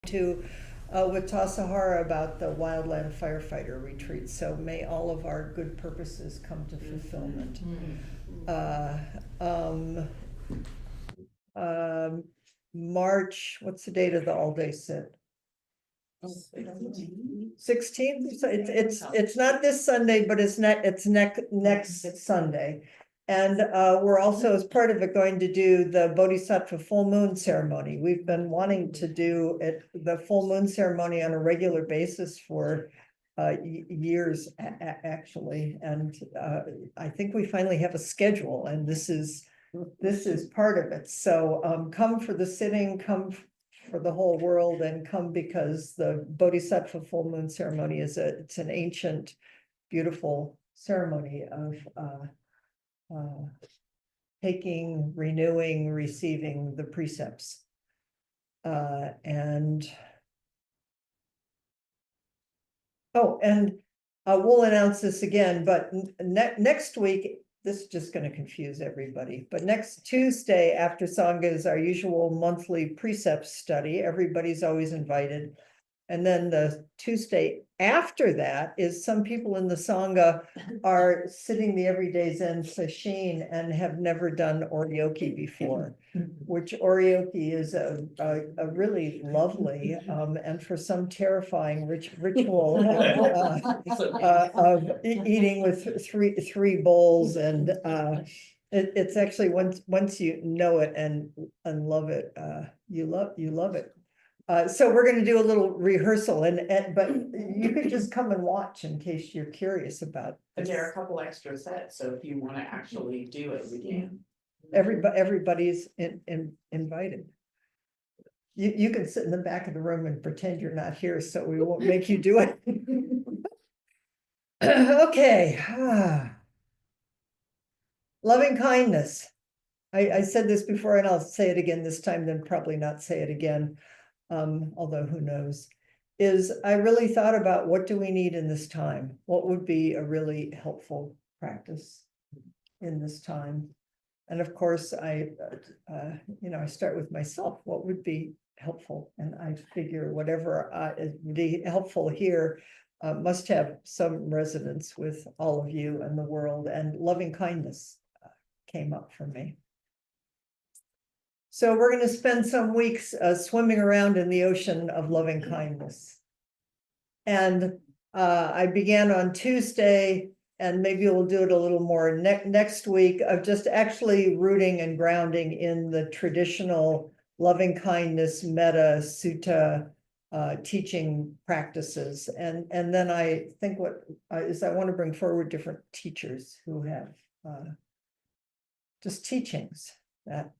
to with Tassajara about the wildland firefighter retreat. So may all of our good purposes come to fulfillment. Um, March, what's the date of the all-day sit? 16th. So it's not this Sunday, but it's next Sunday. And we're also, as part of it, going to do the Bodhisattva full moon ceremony. We've been wanting to do the full moon ceremony on a regular basis for years, actually. And I think we finally have a schedule, and this is part of it. So come for the sitting, come for the whole world, and come because the Bodhisattva full moon ceremony it's an ancient, beautiful ceremony of taking, renewing, receiving the precepts. And we'll announce this again, but next week, this is just going to confuse everybody, but next Tuesday after Sangha is our usual monthly precept study. Everybody's always invited. And then the Tuesday after that is some people in the Sangha are sitting the everyday Zen sesshin and have never done Oryoki before, which Oryoki is a really lovely and for some terrifying ritual of eating with three bowls. And it's actually once you know it and love it, you love it. So we're going to do a little rehearsal, but you could just come and watch in case you're curious about And this. there are a couple extra sets, so if you want to actually do it, we can. Everybody's invited. You can sit in the back of the room and pretend you're not here, so we won't make you do it. Okay. Loving kindness. I said this before, and I'll say it again this time, then probably not say it again. Although who knows, I really thought about what do we need in this time? What would be a really helpful practice in this time? And of course, I start with myself. What would be helpful? And I figure whatever would be helpful here must have some resonance with all of you and the world, and loving kindness came up for me. So we're going to spend some weeks swimming around in the ocean of loving kindness. And I began on Tuesday, and maybe we'll do it a little more next week, of just actually rooting and grounding in the traditional loving kindness metta sutta teaching practices. And then I think what is I want to bring forward different teachers who have just teachings that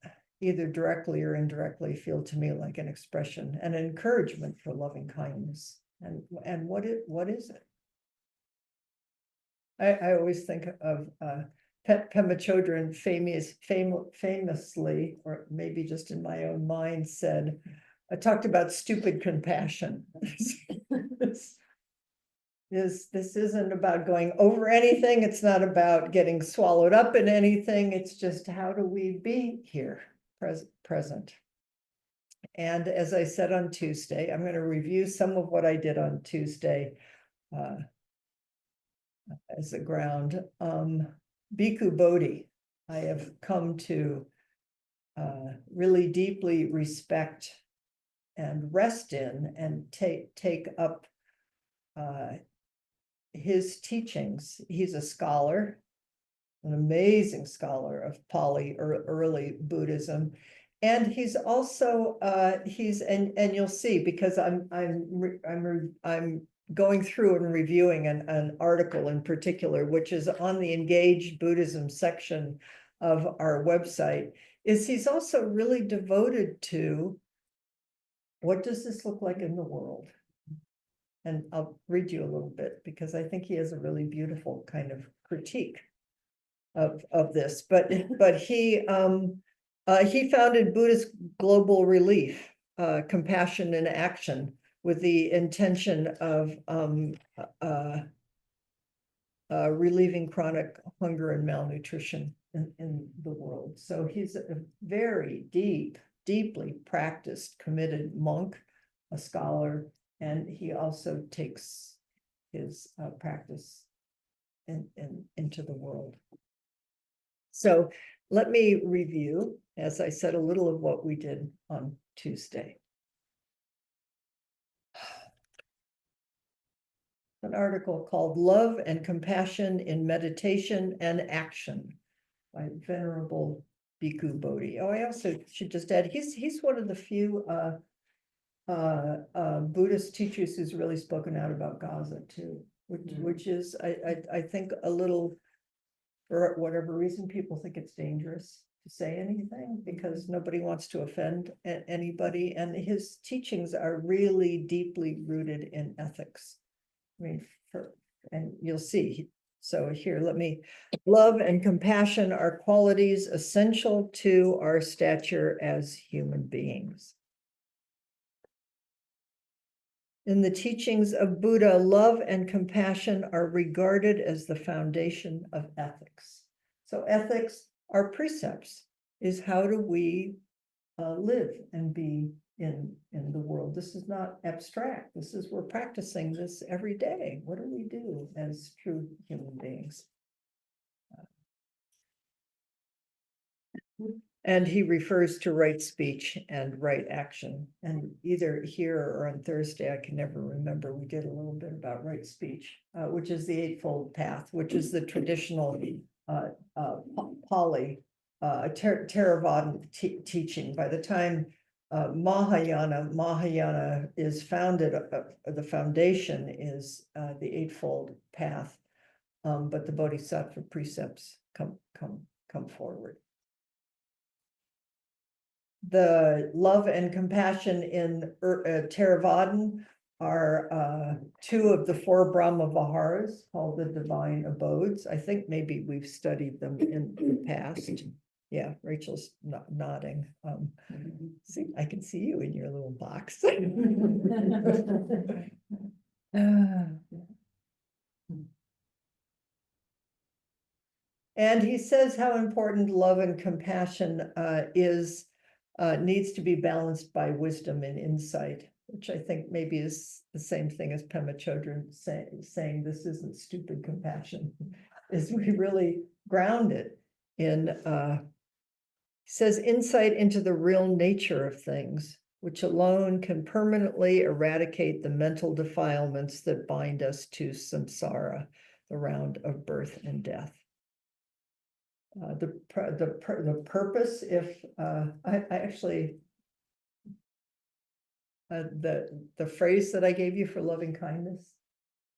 either directly or indirectly feel to me like an expression and an encouragement for loving kindness. And what is it? I always think of Pema Chodron famously, or maybe just in my own mind, said, I talked about stupid compassion. This isn't about going over anything. It's not about getting swallowed up in anything. It's just, how do we be here? Present. And as I said on Tuesday, I'm going to review some of what I did on Tuesday as a ground. Bhikkhu Bodhi, I have come to really deeply respect and rest in and take up his teachings. He's a scholar, an amazing scholar of Pali or early Buddhism. And he's also and you'll see, because I'm going through and reviewing an article in particular, which is on the Engaged Buddhism section of our website, is he's also really devoted to what does this look like in the world? And I'll read you a little bit, because I think he has a really beautiful kind of critique of this. But he founded Buddhist Global Relief, Compassion in Action, with the intention of relieving chronic hunger and malnutrition in the world. So he's a very deeply practiced, committed monk a scholar, and he also takes his practice into the world. So let me review, as I said, a little of what we did on Tuesday. An article called Love and Compassion in Meditation and Action by Venerable Bhikkhu Bodhi. Oh, I also should just add, he's one of the few Buddhist teachers who's really spoken out about Gaza too, which is, I think, a little, for whatever reason, people think it's dangerous to say anything because nobody wants to offend anybody, and his teachings are really deeply rooted in ethics. I mean, and you'll see. So here, love and compassion are qualities essential to our stature as human beings. In the teachings of Buddha, love and compassion are regarded as the foundation of ethics. So ethics are precepts, is how do we live and be in the world. This is not abstract. This is, we're practicing this every day. What do we do as true human beings? And he refers to right speech and right action. And either here or on Thursday, I can never remember, we did a little bit about right speech, which is the Eightfold Path, which is the traditional Pali, Theravada teaching. By the time Mahayana is founded, the foundation is the Eightfold Path, but the Bodhisattva precepts come forward. The love and compassion in Theravada are two of the four Brahma Viharas called the divine abodes. I think maybe we've studied them in the past. Yeah, Rachel's nodding. See, I can see you in your little box. And he says how important love and compassion needs to be balanced by wisdom and insight, which I think maybe is the same thing as Pema Chodron saying this isn't stupid compassion, is we really ground it in, says, insight into the real nature of things, which alone can permanently eradicate the mental defilements that bind us to samsara, the round of birth and death. The purpose, if I actually the phrase that I gave you for loving kindness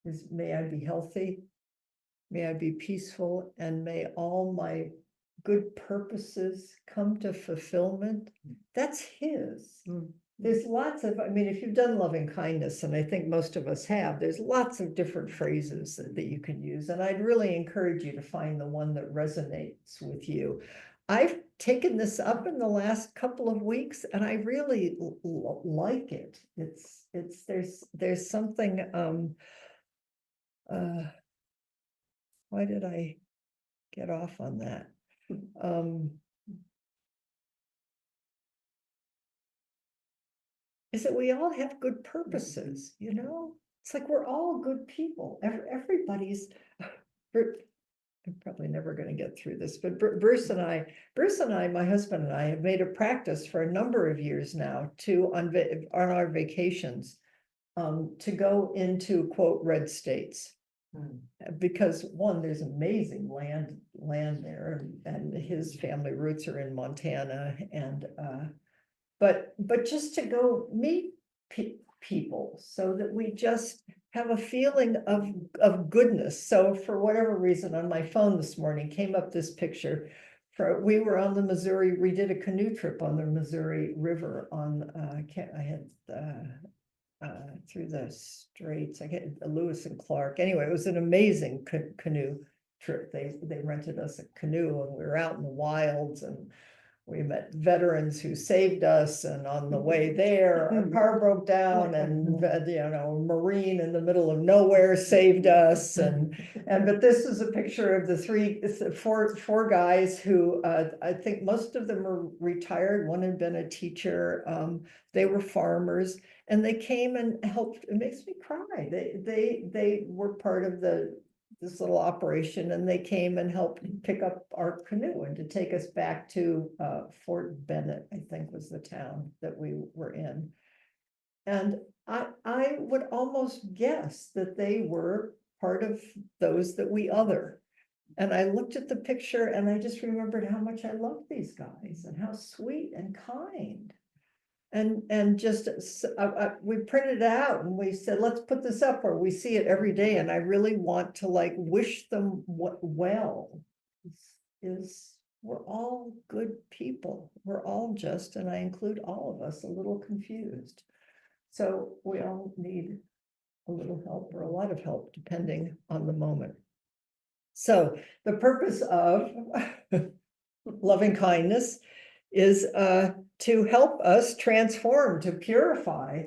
is, may I be healthy, may I be peaceful, and may all my good purposes come to fulfillment. That's his. There's lots of, I mean, if you've done loving kindness, and I think most of us have, there's lots of different phrases that you can use. And I'd really encourage you to find the one that resonates with you. I've taken this up in the last couple of weeks, and I really like it. There's something, why did I get off on that? Is that we all have good purposes, you know? It's like we're all good people. Everybody's, I'm probably never going to get through this, but Bruce and I, my husband and I, have made a practice for a number of years now to, on our vacations, to go into, quote, red states. Because one, there's amazing land there, and his family roots are in Montana, and but just to go meet people so that we just have a feeling of goodness. So for whatever reason, on my phone this morning came up this picture. We were on the Missouri, we did a canoe trip on the Missouri River on through the straits. I get Lewis and Clark. Anyway, it was an amazing canoe trip. They rented us a canoe, and we were out in the wilds, and we met veterans who saved us, and on the way there, our car broke down, and a Marine in the middle of nowhere saved us. But this is a picture of the four guys who I think most of them are retired. One had been a teacher. They were farmers, And they came and helped, it makes me cry. They were part of this little operation, and they came and helped pick up our canoe and to take us back to Fort Bennett, I think was the town that we were in. And I would almost guess that they were part of those that we other. And I looked at the picture and I just remembered how much I loved these guys and how sweet and kind. And just, we printed it out and we said, let's put this up where we see it every day. And I really want to like wish them well. We're all good people. We're all just, and I include all of us, a little confused. So we all need a little help or a lot of help, depending on the moment. So the purpose of loving kindness is to help us transform, to purify.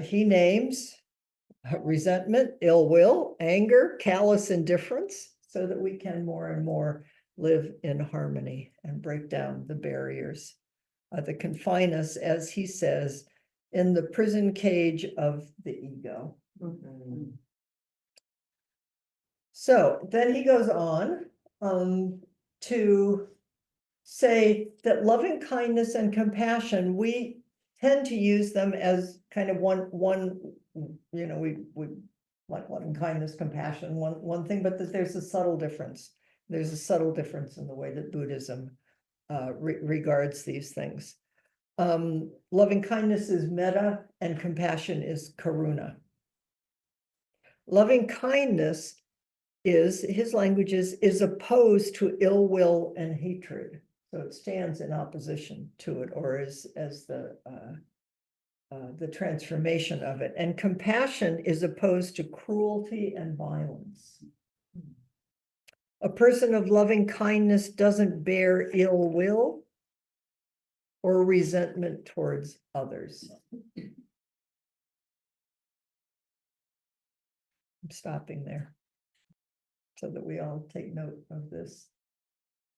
He names resentment, ill will, anger, callous indifference, so that we can more and more live in harmony and break down the barriers that confine us, as he says, in the prison cage of the ego. Mm-hmm. So then he goes on to say that loving kindness and compassion, we tend to use them as kind of one, you know, we like loving kindness, compassion, one thing, but that there's a subtle difference. There's a subtle difference in the way that Buddhism regards these things. Loving kindness is metta and compassion is karuna. Loving kindness is, his language is opposed to ill will and hatred. So it stands in opposition to it, or as the transformation of it. And compassion is opposed to cruelty and violence. A person of loving kindness doesn't bear ill will or resentment towards others. I'm stopping there so that we all take note of this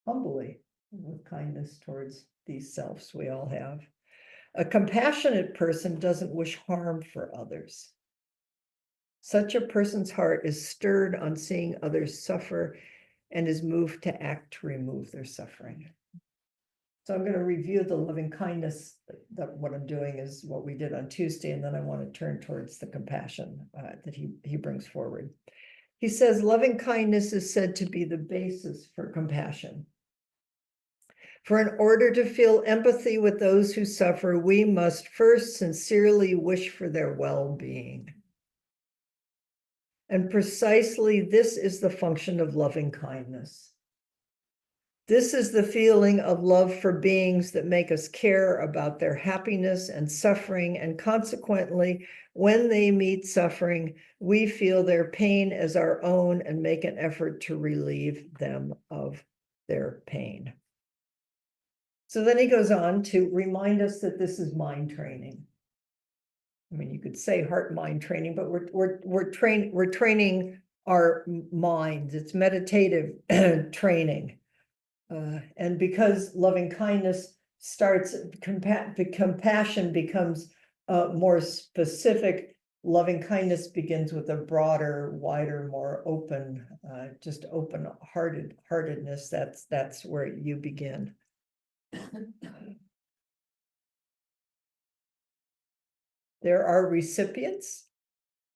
humbly, with kindness towards these selves we all have. A compassionate person doesn't wish harm for others. Such a person's heart is stirred on seeing others suffer and is moved to act to remove their suffering. So I'm going to review the loving kindness, that what I'm doing is what we did on Tuesday, and then I want to turn towards the compassion that he brings forward. He says, loving kindness is said to be the basis for compassion. For in order to feel empathy with those who suffer, we must first sincerely wish for their well-being. And precisely this is the function of loving kindness. This is the feeling of love for beings that make us care about their happiness and suffering, and consequently, when they meet suffering, we feel their pain as our own and make an effort to relieve them of their pain. So then he goes on to remind us that this is mind training. I mean, you could say heart-mind training, but we're training our minds. It's meditative training. And because loving kindness starts, compassion becomes more specific. Loving kindness begins with a broader, wider, more open, just open-heartedness. That's where you begin. There are recipients.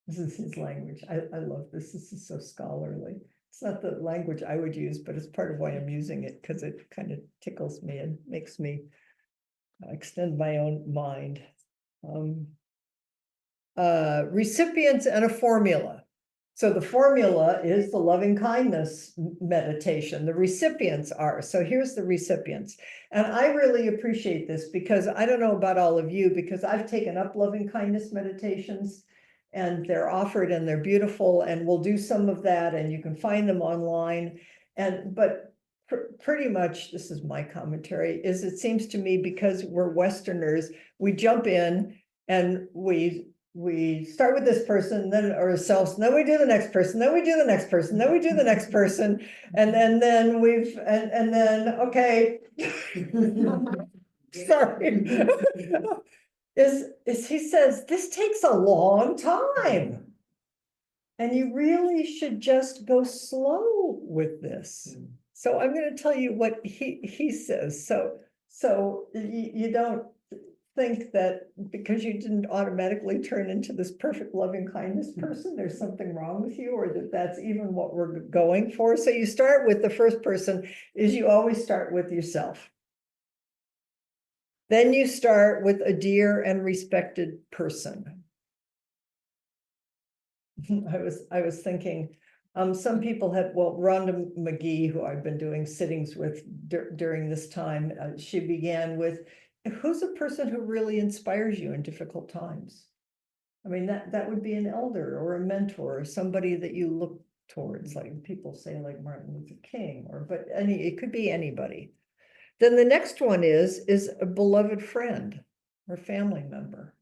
This is his language. I love this. This is so scholarly. It's not the language I would use, but it's part of why I'm using it, because it kind of tickles me and makes me extend my own mind. Recipients and a formula. So the formula is the loving kindness meditation. The recipients are, so here's the recipients. And I really appreciate this, because I don't know about all of you, because I've taken up loving kindness meditations, and they're offered and they're beautiful, and we'll do some of that, and you can find them online. But pretty much, this is my commentary, is it seems to me, because we're Westerners, we jump in and we start with this person, then ourselves, then we do the next person, then we do the next person, then we do the next person, and then okay. Sorry. is he says, this takes a long time. And you really should just go slow with this. So I'm gonna tell you what he says, so you don't think that because you didn't automatically turn into this perfect loving kindness person, there's something wrong with you, or that that's even what we're going for. So you start with the first person, is you always start with yourself. Then you start with a dear and respected person. I was thinking, some people have, well, Rhonda McGee, who I've been doing sittings with during this time, she began with, who's a person who really inspires you in difficult times? I mean, that would be an elder or a mentor or somebody that you look towards, like people say like Martin Luther King, or, but it could be anybody. Then the next one is a beloved friend or family member.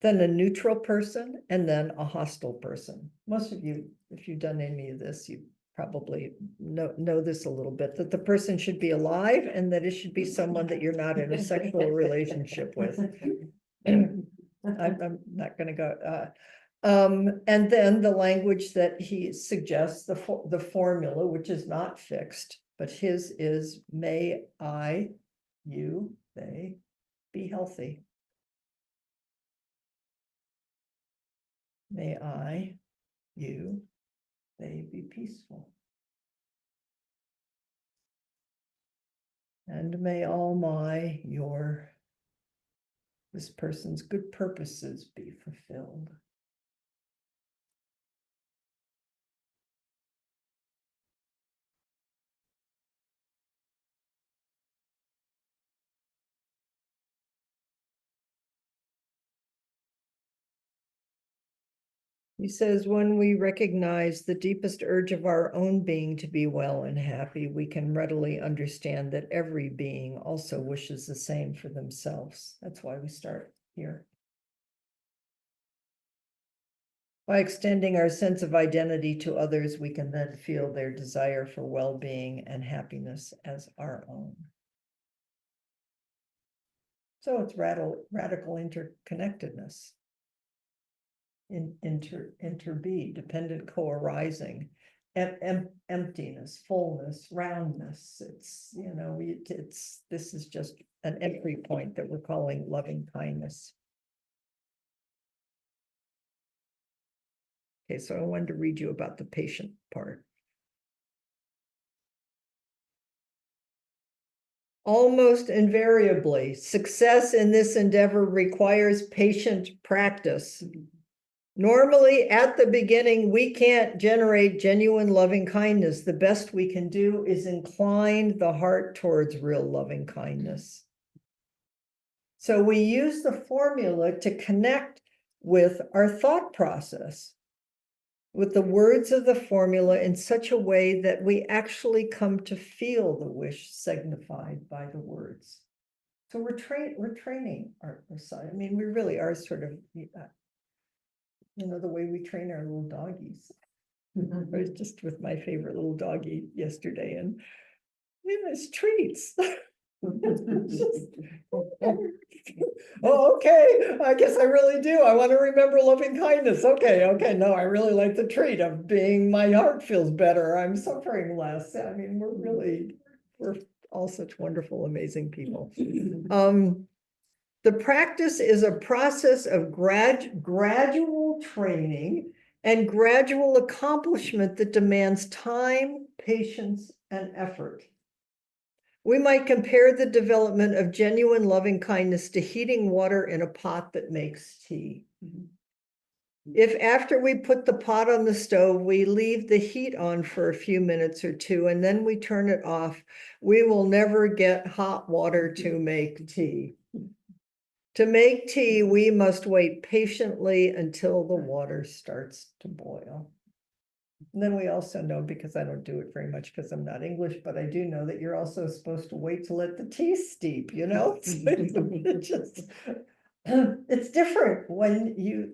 Then a neutral person, and then a hostile person. Most of you, if you've done any of this, you probably know this a little bit, that the person should be alive and that it should be someone that you're not in a sexual relationship with. I'm not gonna go, and then the language that he suggests, the formula, which is not fixed, but his is, may I, you, they be healthy. May I, you, they be peaceful. And may all this person's good purposes be fulfilled. He says, when we recognize the deepest urge of our own being to be well and happy, we can readily understand that every being also wishes the same for themselves. That's why we start here. By extending our sense of identity to others, we can then feel their desire for well-being and happiness as our own. So it's radical interconnectedness. Interbe, dependent co-arising, emptiness, fullness, roundness. It's, you know, this is just an entry point that we're calling loving kindness. Okay, so I wanted to read you about the patient part. Almost invariably, success in this endeavor requires patient practice. Normally, at the beginning, we can't generate genuine loving kindness. The best we can do is incline the heart towards real loving kindness. So we use the formula to connect with our thought process, with the words of the formula in such a way that we actually come to feel the wish signified by the words. So we're training our side. I mean, we really are sort of, you know, the way we train our little doggies. I was just with my favorite little doggie yesterday, and his treats. Oh, okay, I guess I really do. I want to remember loving kindness. Okay, no, I really like the treat of being, my heart feels better. I'm suffering less. I mean, we're all such wonderful, amazing people. The practice is a process of gradual training and gradual accomplishment that demands time, patience, and effort. We might compare the development of genuine loving kindness to heating water in a pot that makes tea. If after we put the pot on the stove, we leave the heat on for a few minutes or two, and then we turn it off, we will never get hot water to make tea. To make tea, we must wait patiently until the water starts to boil. And then we also know, because I don't do it very much because I'm not English, but I do know that you're also supposed to wait to let the tea steep, you know? It's different when you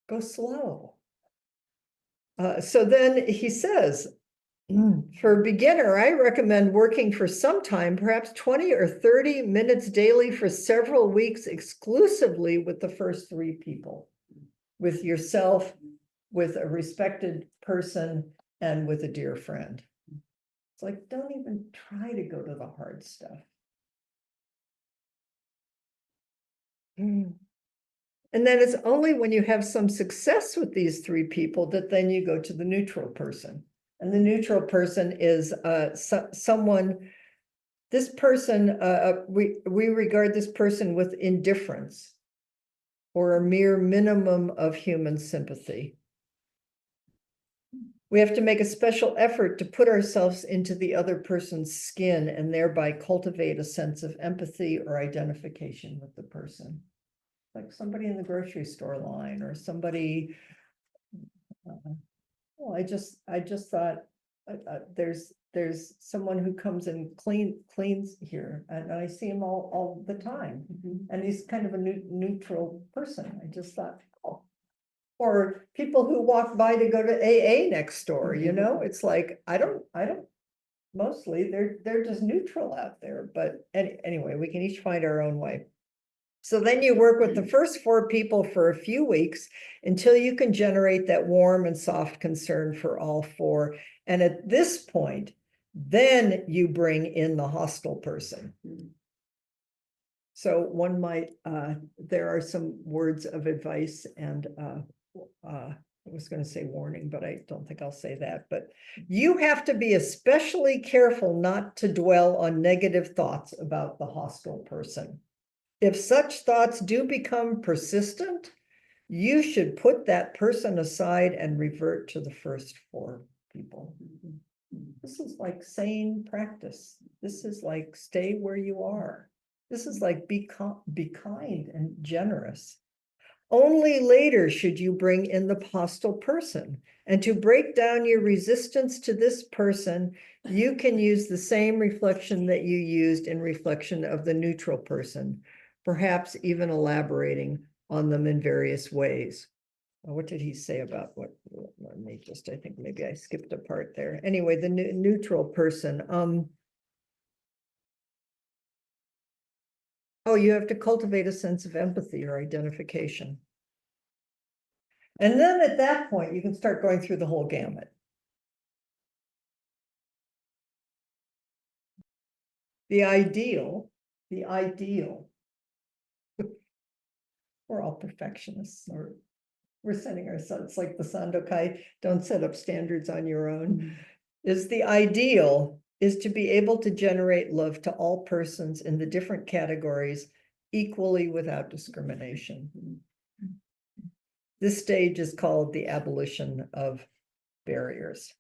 go slow. So then he says, For a beginner, I recommend working for some time, perhaps 20 or 30 minutes daily for several weeks exclusively with the first three people. With yourself, with a respected person, and with a dear friend. It's like, don't even try to go to the hard stuff. And then it's only when you have some success with these three people that then you go to the neutral person. And the neutral person is someone, this person, we regard this person with indifference or a mere minimum of human sympathy. We have to make a special effort to put ourselves into the other person's skin and thereby cultivate a sense of empathy or identification with the person. Like somebody in the grocery store line or somebody, well, I just thought there's someone who comes and cleans here, and I see him all the time, and he's kind of a neutral person. I just thought, oh. Or people who walk by to go to AA next door, you know, it's like, I don't, mostly they're just neutral out there, but anyway, we can each find our own way. So then you work with the first four people for a few weeks until you can generate that warm and soft concern for all four. And at this point, then you bring in the hostile person. So one might, there are some words of advice and I was going to say warning, but I don't think I'll say that. But you have to be especially careful not to dwell on negative thoughts about the hostile person. If such thoughts do become persistent, you should put that person aside and revert to the first four people. This is like sane practice. This is like stay where you are. This is like be kind and generous. Only later should you bring in the hostile person. And to break down your resistance to this person, you can use the same reflection that you used in reflection of the neutral person, perhaps even elaborating on them in various ways. What did he say about what? Let me just, I think maybe I skipped a part there. Anyway, the neutral person. Oh, you have to cultivate a sense of empathy or identification. And then at that point, you can start going through the whole gamut. The ideal, we're all perfectionists, or we're setting ourselves like the Sandokai, don't set up standards on your own, is the ideal is to be able to generate love to all persons in the different categories equally without discrimination. This stage is called the abolition of barriers.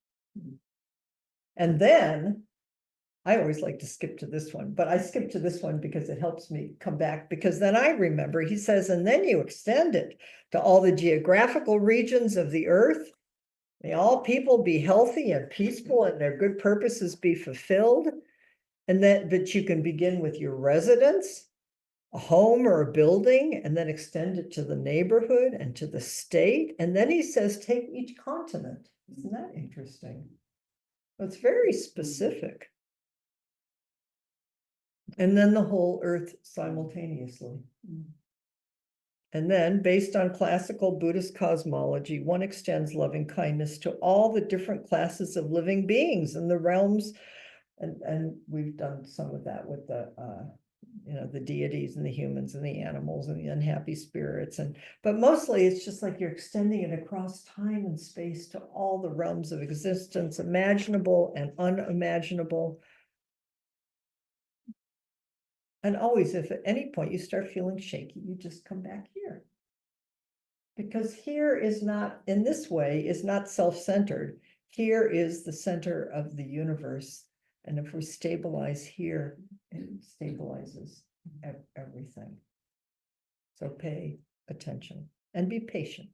And then I always like to skip to this one, but I skip to this one because it helps me come back, because then I remember he says, and then you extend it to all the geographical regions of the earth. May all people be healthy and peaceful and their good purposes be fulfilled. And that you can begin with your residence, a home or a building, and then extend it to the neighborhood and to the state. And then he says, take each continent. Isn't that interesting? It's very specific. And then the whole earth simultaneously. And then, based on classical Buddhist cosmology, one extends loving kindness to all the different classes of living beings in the realms. And we've done some of that with the, the deities and the humans and the animals and the unhappy spirits. But mostly it's just like you're extending it across time and space to all the realms of existence, imaginable and unimaginable. And always, if at any point you start feeling shaky, you just come back here. Because here is not, in this way, is not self-centered. Here is the center of the universe. And if we stabilize here, it stabilizes everything. So pay attention and be patient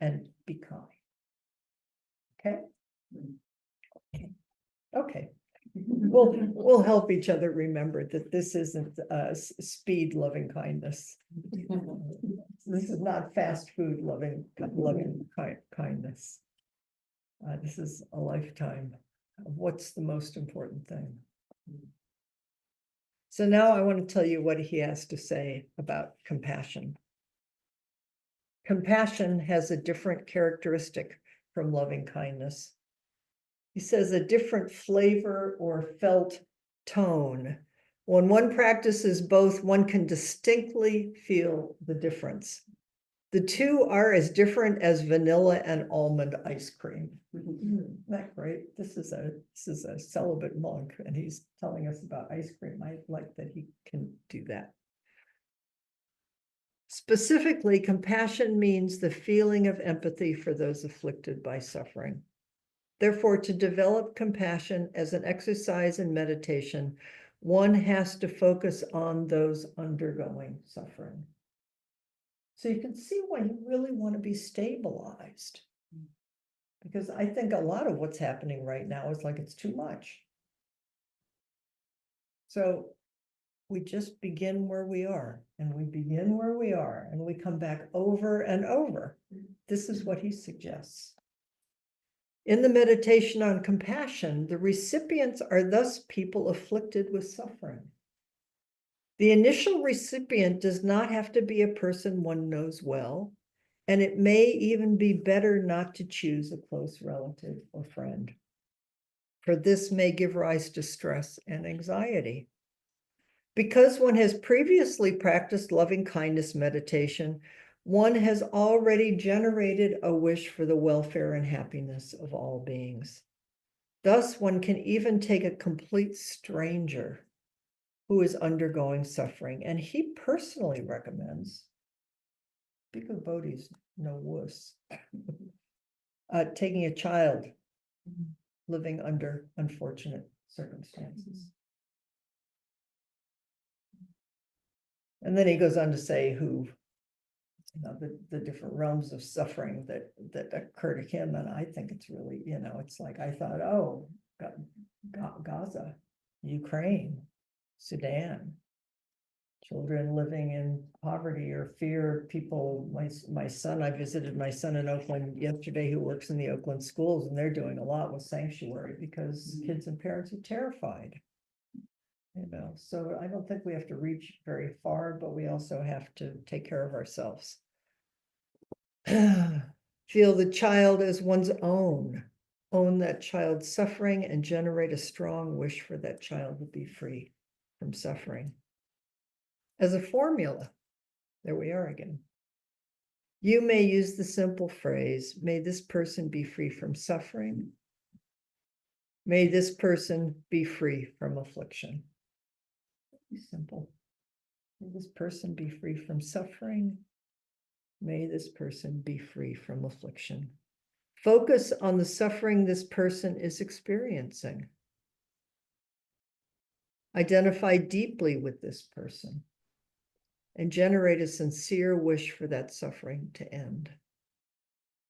and be kind. Okay? Okay. We'll help each other remember that this isn't speed loving kindness. This is not fast food loving kindness. This is a lifetime What's the most important thing? So now I want to tell you what he has to say about compassion. Compassion has a different characteristic from loving kindness. He says a different flavor or felt tone. When one practices both, one can distinctly feel the difference. The two are as different as vanilla and almond ice cream. Isn't that great? This is a celibate monk, and he's telling us about ice cream. I like that he can do that. Specifically, compassion means the feeling of empathy for those afflicted by suffering. Therefore, to develop compassion as an exercise in meditation, one has to focus on those undergoing suffering. So you can see why you really want to be stabilized. Because I think a lot of what's happening right now is like it's too much. So we just begin where we are, and we begin where we are, and we come back over and over. This is what he suggests. In the meditation on compassion, the recipients are thus people afflicted with suffering. The initial recipient does not have to be a person one knows well, and it may even be better not to choose a close relative or friend, for this may give rise to stress and anxiety. Because one has previously practiced loving kindness meditation, one has already generated a wish for the welfare and happiness of all beings. Thus, one can even take a complete stranger who is undergoing suffering, and he personally recommends, because Bodhi's no wuss, taking a child living under unfortunate circumstances. And then he goes on to say who, the different realms of suffering that occur to him. And I think it's really, it's like, I thought, oh, Gaza, Ukraine, Sudan, children living in poverty or fear, people, my son, I visited my son in Oakland yesterday who works in the Oakland schools, and they're doing a lot with sanctuary because kids and parents are terrified. So I don't think we have to reach very far, but we also have to take care of ourselves. Feel the child as one's own that child's suffering, and generate a strong wish for that child to be free from suffering. As a formula, there we are again. You may use the simple phrase, may this person be free from suffering. May this person be free from affliction. Simple. May this person be free from suffering. May this person be free from affliction. Focus on the suffering this person is experiencing. Identify deeply with this person and generate a sincere wish for that suffering to end.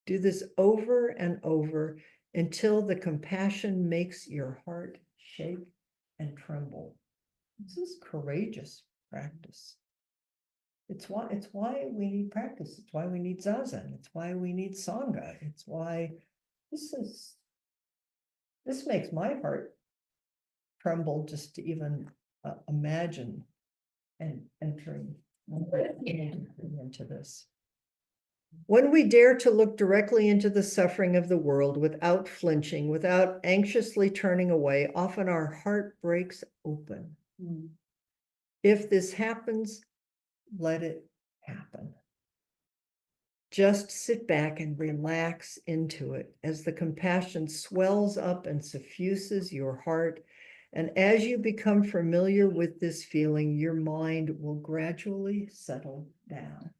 Do this over and over until the compassion makes your heart shake and tremble. This is courageous practice. It's why we need practice. It's why we need Zazen. It's why we need Sangha. It's why this makes my heart tremble just to even imagine and entering into this. When we dare to look directly into the suffering of the world without flinching, without anxiously turning away, often our heart breaks open. If this happens, let it happen. Just sit back and relax into it as the compassion swells up and suffuses your heart. And as you become familiar with this feeling, your mind will gradually settle down.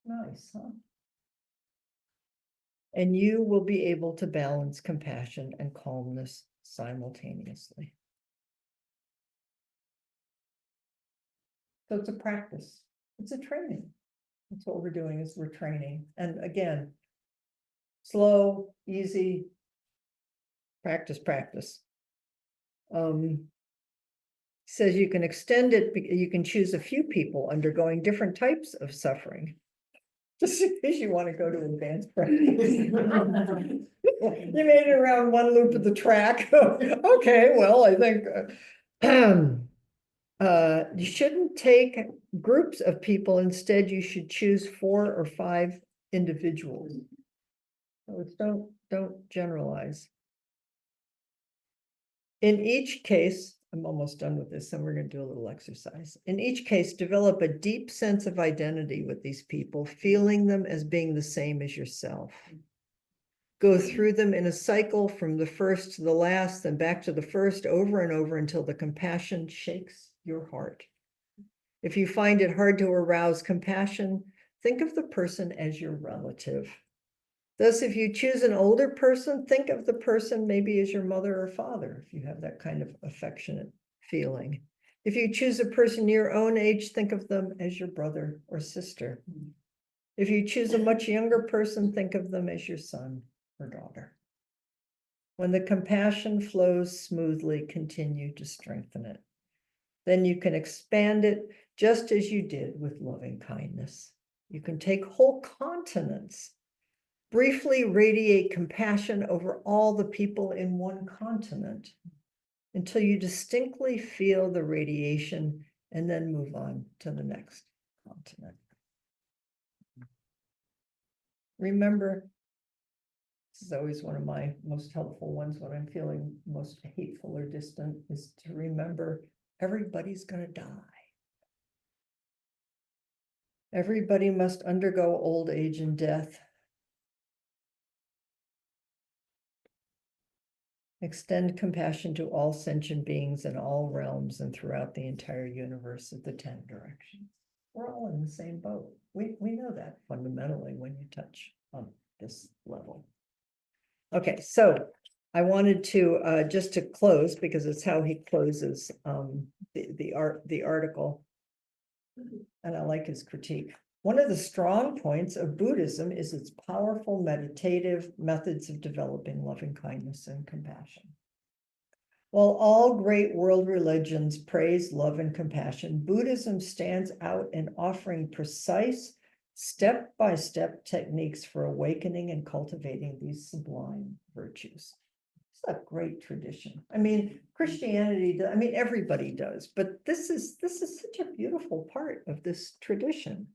Nice, huh? And you will be able to balance compassion and calmness simultaneously. So it's a practice. It's a training. That's what we're doing, is we're training. And again, slow, easy, practice. Says you can extend it, you can choose a few people undergoing different types of suffering. just in case you want to go to advanced practice. You made it around one loop of the track. Okay, well, I think you shouldn't take groups of people. Instead, you should choose 4 or 5 individuals. So it's don't generalize. In each case, I'm almost done with this, and we're going to do a little exercise. In each case, develop a deep sense of identity with these people, feeling them as being the same as yourself. Go through them in a cycle from the first to the last, then back to the first, over and over until the compassion shakes your heart. If you find it hard to arouse compassion, think of the person as your relative. Thus, if you choose an older person, think of the person maybe as your mother or father, if you have that kind of affectionate feeling. If you choose a person your own age, think of them as your brother or sister. If you choose a much younger person, think of them as your son or daughter. When the compassion flows smoothly, continue to strengthen it. Then you can expand it just as you did with loving kindness. You can take whole continents, briefly radiate compassion over all the people in one continent until you distinctly feel the radiation, and then move on to the next continent. Remember, this is always one of my most helpful ones when I'm feeling most hateful or distant, is to remember everybody's going to die. Everybody must undergo old age and death. Extend compassion to all sentient beings in all realms and throughout the entire universe of the 10 directions. We're all in the same boat. We know that fundamentally when you touch on this level. Okay, so I wanted to just to close, because it's how he closes the article, and I like his critique. One of the strong points of Buddhism is its powerful meditative methods of developing loving kindness and compassion. While all great world religions praise love and compassion, Buddhism stands out in offering precise, step-by-step techniques for awakening and cultivating these sublime virtues. It's a great tradition. I mean, Christianity, I mean, everybody does, but this is such a beautiful part of this tradition.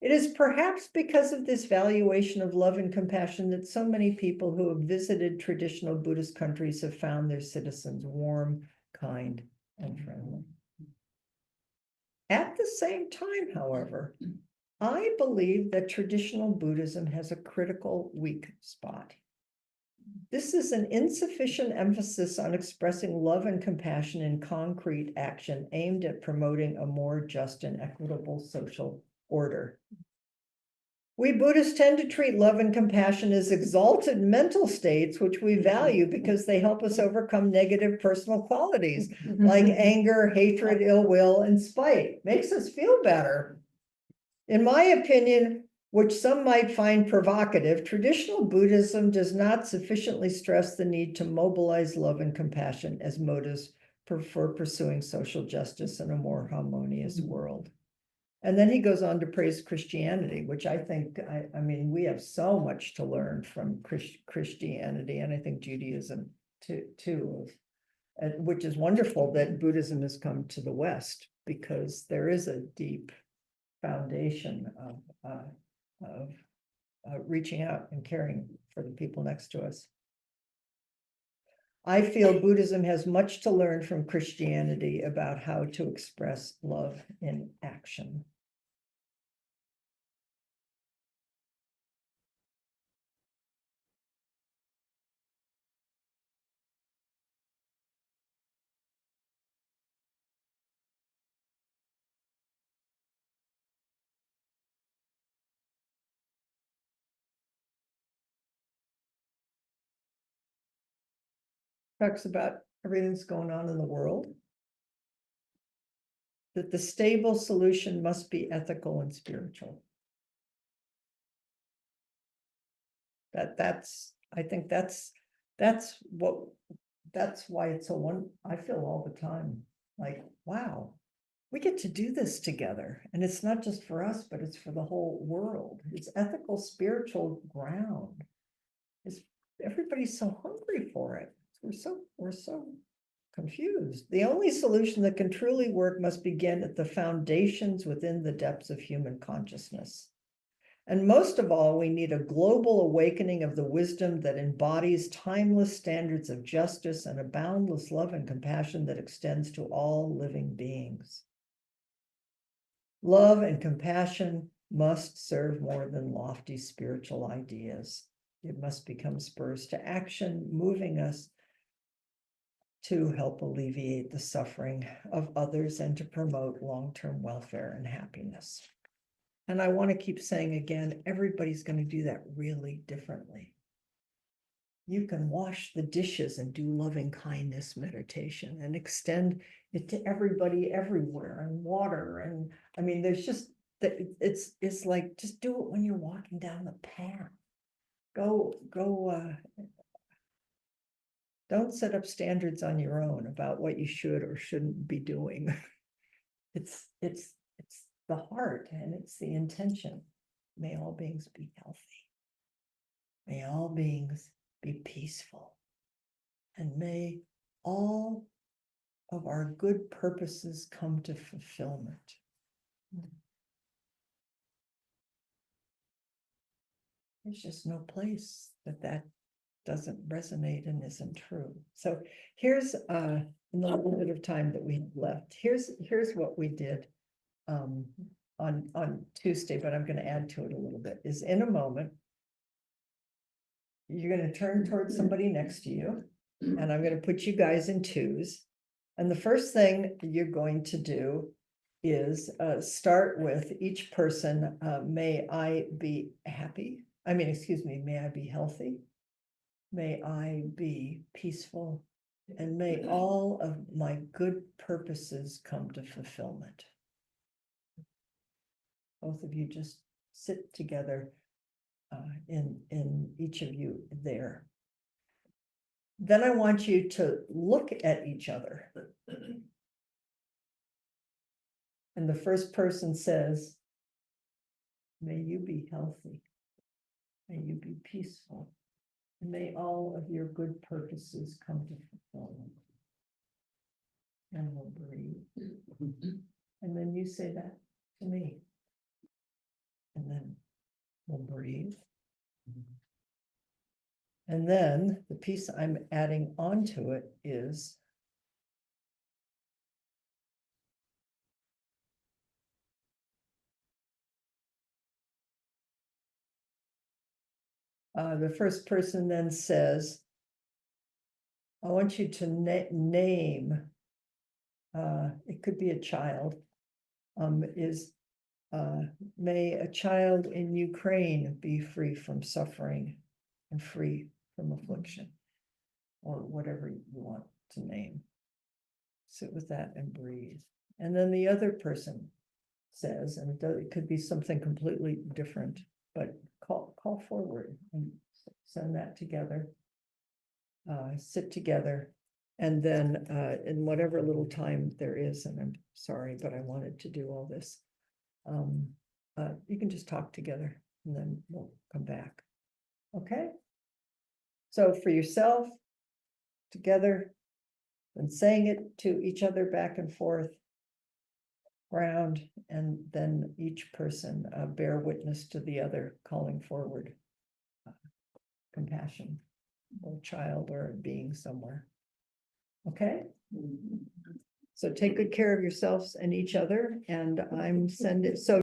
It is perhaps because of this valuation of love and compassion that so many people who have visited traditional Buddhist countries have found their citizens warm, kind, and friendly. At the same time, however, I believe that traditional Buddhism has a critical weak spot. This is an insufficient emphasis on expressing love and compassion in concrete action aimed at promoting a more just and equitable social order. We Buddhists tend to treat love and compassion as exalted mental states, which we value because they help us overcome negative personal qualities like anger, hatred, ill will, and spite. Makes us feel better. In my opinion, which some might find provocative, traditional Buddhism does not sufficiently stress the need to mobilize love and compassion as motives for pursuing social justice in a more harmonious world. And then he goes on to praise Christianity, which I think, I mean, we have so much to learn from Christianity, and I think Judaism too, which is wonderful that Buddhism has come to the West, because there is a deep foundation of reaching out and caring for the people next to us. I feel Buddhism has much to learn from Christianity about how to express love in action. Talks about everything that's going on in the world, that the stable solution must be ethical and spiritual. I think that's why it's so I feel all the time like, wow, we get to do this together, and it's not just for us, but it's for the whole world. It's ethical, spiritual ground. It's, everybody's so hungry for it. We're so confused. The only solution that can truly work must begin at the foundations within the depths of human consciousness. And most of all, we need a global awakening of the wisdom that embodies timeless standards of justice and a boundless love and compassion that extends to all living beings. Love and compassion must serve more than lofty spiritual ideas. It must become spurs to action, moving us to help alleviate the suffering of others and to promote long-term welfare and happiness. And I want to keep saying again, everybody's going to do that really differently. You can wash the dishes and do loving kindness meditation and extend it to everybody everywhere, and water. And I mean, there's just that it's like, just do it when you're walking down the path. Don't set up standards on your own about what you should or shouldn't be doing. It's the heart and it's the intention. May all beings be healthy. May all beings be peaceful. And may all of our good purposes come to fulfillment. There's just no place that doesn't resonate and isn't true. So here's in the little bit of time that we have left, here's what we did on Tuesday, but I'm going to add to it a little bit, is in a moment, you're going to turn towards somebody next to you, and I'm going to put you guys in twos. And the first thing you're going to do is start with each person, may I be happy. May I be healthy. May I be peaceful. And may all of my good purposes come to fulfillment. Both of you just sit together in each of you there. Then I want you to look at each other. And the first person says, may you be healthy. May you be peaceful. And may all of your good purposes come to fulfillment. And we'll breathe. And then you say that to me. And then we'll breathe. And then the piece I'm adding onto it is the first person then says, I want you to name, it could be a child, may a child in Ukraine be free from suffering and free from affliction, or whatever you want to name. Sit with that and breathe. And then the other person says, and it could be something completely different, but call forward and send that together. Sit together, and then in whatever little time there is, and I'm sorry, but I wanted to do all this. You can just talk together and then we'll come back. Okay? So for yourself, together, and saying it to each other back and forth, ground, and then each person bear witness to the other, calling forward compassion, or child, or a being somewhere. Okay? So take good care of yourselves and each other, and I'm sending, so